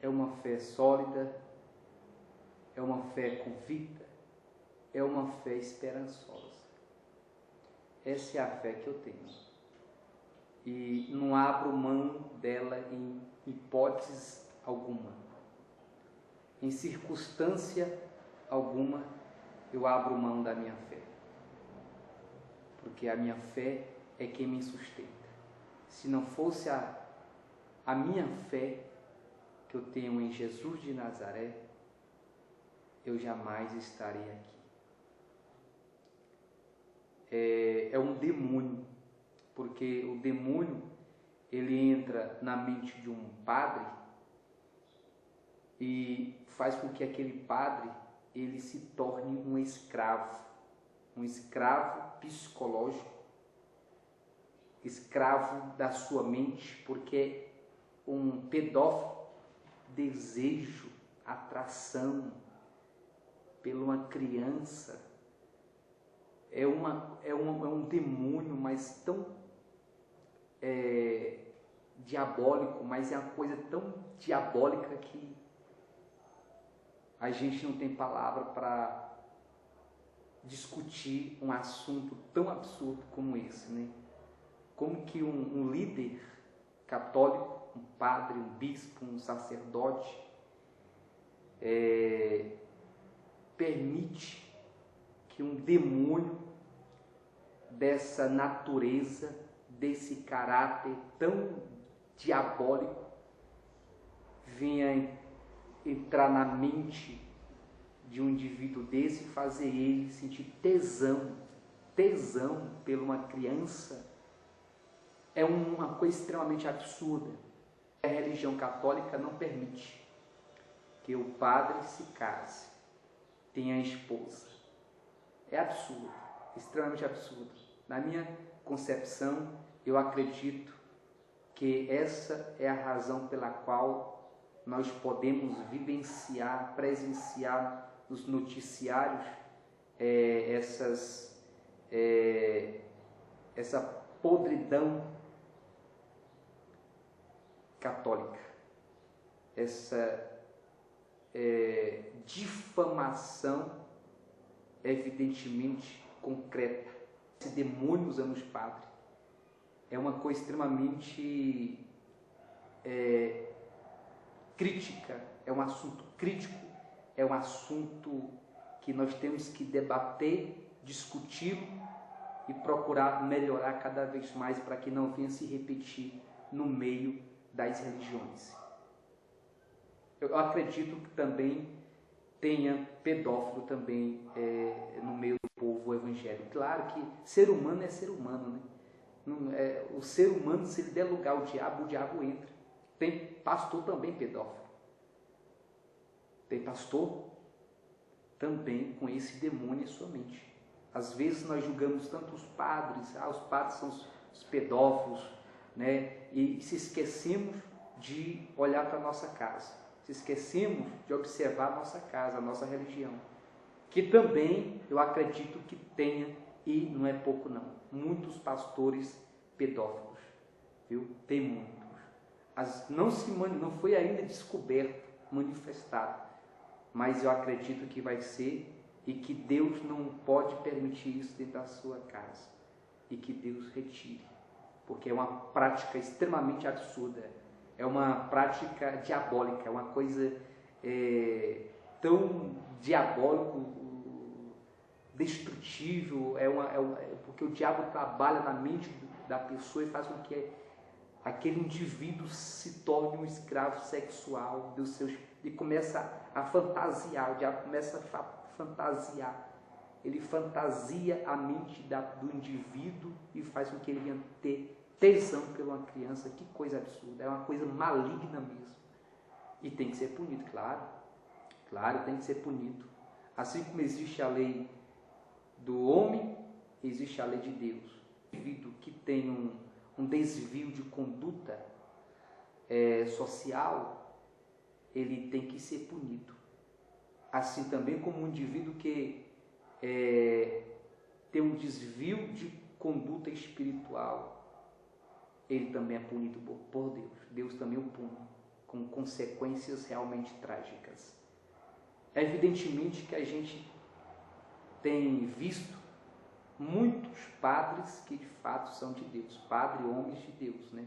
É uma fé sólida, é uma fé convicta, é uma fé esperançosa. Essa é a fé que eu tenho. E não abro mão dela em hipótese alguma. Em circunstância alguma, eu abro mão da minha fé. Porque a minha fé é quem me sustenta. Se não fosse a minha fé que eu tenho em Jesus de Nazaré, eu jamais estaria aqui. É um demônio, porque o demônio, ele entra na mente de um padre e faz com que aquele padre, ele se torne um escravo psicológico, escravo da sua mente, porque um pedófilo, desejo, atração por uma criança, é um demônio, mas tão diabólico, mas é uma coisa tão diabólica que a gente não tem palavra para discutir um assunto tão absurdo como esse, né? Como que um líder católico, um padre, um bispo, um sacerdote, permite que um demônio dessa natureza, desse caráter tão diabólico, venha entrar na mente de um indivíduo desse e fazer ele sentir tesão por uma criança. É uma coisa extremamente absurda. A religião católica não permite que o padre se case, tenha esposa. É absurdo, extremamente absurdo. Na minha concepção, eu acredito que essa é a razão pela qual nós podemos vivenciar, presenciar nos noticiários essa podridão católica, essa difamação evidentemente concreta. Esse demônio usando os padres é uma coisa extremamente crítica, é um assunto crítico, é um assunto que nós temos que debater, discutir e procurar melhorar cada vez mais para que não venha se repetir no meio das religiões. Eu acredito que também tenha pedófilo também no meio do povo evangélico. Claro que ser humano é ser humano, né? O ser humano, se ele der lugar ao diabo, o diabo entra. Tem pastor também pedófilo. Tem pastor também com esse demônio em sua mente. Às vezes nós julgamos tanto os padres, os padres são os pedófilos, né? E se esquecemos de olhar para a nossa casa. Se esquecemos de observar a nossa casa, a nossa religião. Que também eu acredito que tenha, e não é pouco não, muitos pastores pedófilos, viu? Tem muitos. Não foi ainda descoberto, manifestado, mas eu acredito que vai ser, e que Deus não pode permitir isso dentro da sua casa, e que Deus retire, porque é uma prática extremamente absurda, é uma prática diabólica, é uma coisa tão diabólico, destrutível, porque o diabo trabalha na mente da pessoa e faz com que aquele indivíduo se torne um escravo sexual e começa a fantasiar, o diabo começa a fantasiar, ele fantasia a mente do indivíduo e faz com que ele venha ter tesão por uma criança. Que coisa absurda, é uma coisa maligna mesmo, e tem que ser punido, claro, tem que ser punido, assim como existe a lei do homem, existe a lei de Deus. O indivíduo que tem um desvio de conduta social, ele tem que ser punido, assim também como um indivíduo que tem um desvio de conduta espiritual, ele também é punido por Deus. Deus também o pune com consequências realmente trágicas. Evidentemente que a gente tem visto muitos padres que de fato são de Deus, padres homens de Deus, né?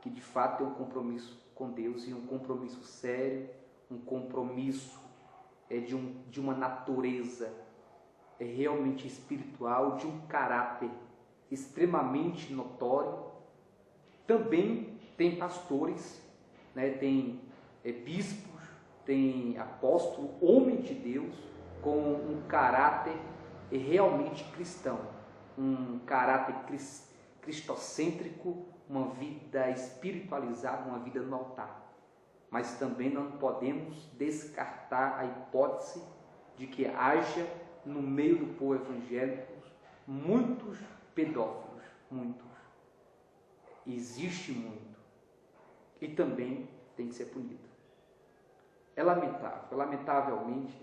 Que de fato têm um compromisso com Deus, e um compromisso sério, um compromisso de uma natureza realmente espiritual, de um caráter extremamente notório. Também tem pastores, né? Tem bispos, tem apóstolo, homem de Deus, com um caráter realmente cristão, um caráter cristocêntrico, uma vida espiritualizada, uma vida no altar. Mas também não podemos descartar a hipótese de que haja no meio do povo evangélico muitos pedófilos, muitos. Existe muito. E também tem que ser punido. É lamentável, lamentavelmente,